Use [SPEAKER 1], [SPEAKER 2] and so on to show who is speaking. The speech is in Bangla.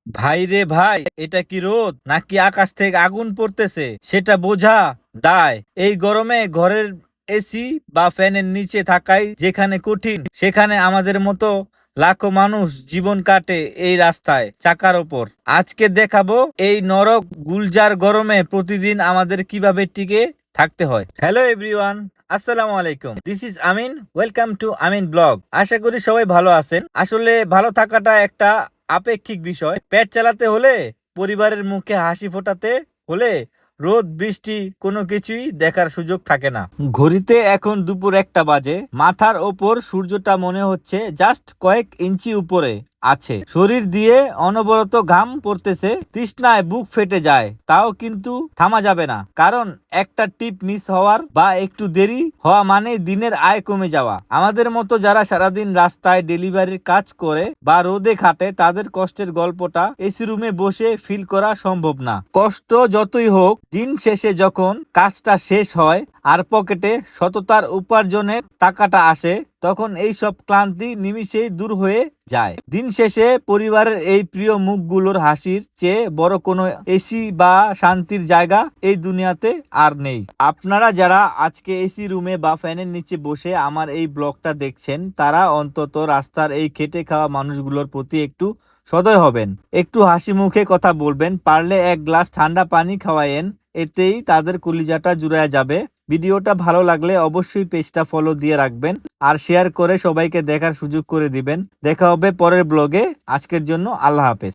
[SPEAKER 1] ভাই রে ভাই, এটা কি রোদ নাকি আকাশ থেকে আগুন পড়তেছে সেটা বোঝা দায়। এই গরমে ঘরের এসি বা ফ্যানের নিচে থাকাই যেখানে কঠিন, সেখানে আমাদের মতো লাখো মানুষ জীবন কাটে এই রাস্তায় চাকার ওপর। আজকে দেখাবো এই নরক গুলজার গরমে প্রতিদিন আমাদের কিভাবে টিকে থাকতে হয়। হ্যালো এভরিওয়ান, আসসালামু আলাইকুম। This is Amin. Welcome to Amin blog. আশা করি সবাই ভালো আছেন। আসলে ভালো থাকাটা একটা আপেক্ষিক বিষয়। পেট চালাতে হলে, পরিবারের মুখে হাসি ফোটাতে হলে রোদ বৃষ্টি কোনো কিছুই দেখার সুযোগ থাকে না। ঘড়িতে এখন দুপুর 1টা বাজে। মাথার ওপর সূর্যটা মনে হচ্ছে জাস্ট কয়েক ইঞ্চি উপরে আছে। শরীর দিয়ে অনবরত ঘাম পড়তেছে, তৃষ্ণায় বুক ফেটে যায়। তাও কিন্তু থামা যাবে না, কারণ একটা টিপ মিস হওয়ার বা একটু দেরি হওয়া মানে দিনের আয় কমে যাওয়া। আমাদের মতো যারা সারাদিন রাস্তায় ডেলিভারির কাজ করে বা রোদে খাটে, তাদের কষ্টের গল্পটা এসি রুমে বসে ফিল করা সম্ভব না। কষ্ট যতই হোক, দিন শেষে যখন কাজটা শেষ হয় আর পকেটে সততার উপার্জনের টাকাটা আসে, তখন এই সব ক্লান্তি নিমিষেই দূর হয়ে যায়। দিন শেষে পরিবারের এই প্রিয় মুখগুলোর হাসির চেয়ে বড় কোনো এসি বা শান্তির জায়গা এই দুনিয়াতে আর নেই। আপনারা যারা আজকে এসি রুমে বা ফ্যানের নিচে বসে আমার এই ব্লগটা দেখছেন, তারা অন্তত রাস্তার এই খেটে খাওয়া মানুষগুলোর প্রতি একটু সদয় হবেন, একটু হাসি মুখে কথা বলবেন, পারলে এক গ্লাস ঠান্ডা পানি খাওয়ায়েন। এতেই তাদের কলিজাটা জুড়ায়া যাবে। ভিডিওটা ভালো লাগলে অবশ্যই পেজটা ফলো দিয়ে রাখবেন আর শেয়ার করে সবাইকে দেখার সুযোগ করে দিবেন। দেখা হবে পরের ব্লগে। আজকের জন্য আল্লাহ হাফেজ।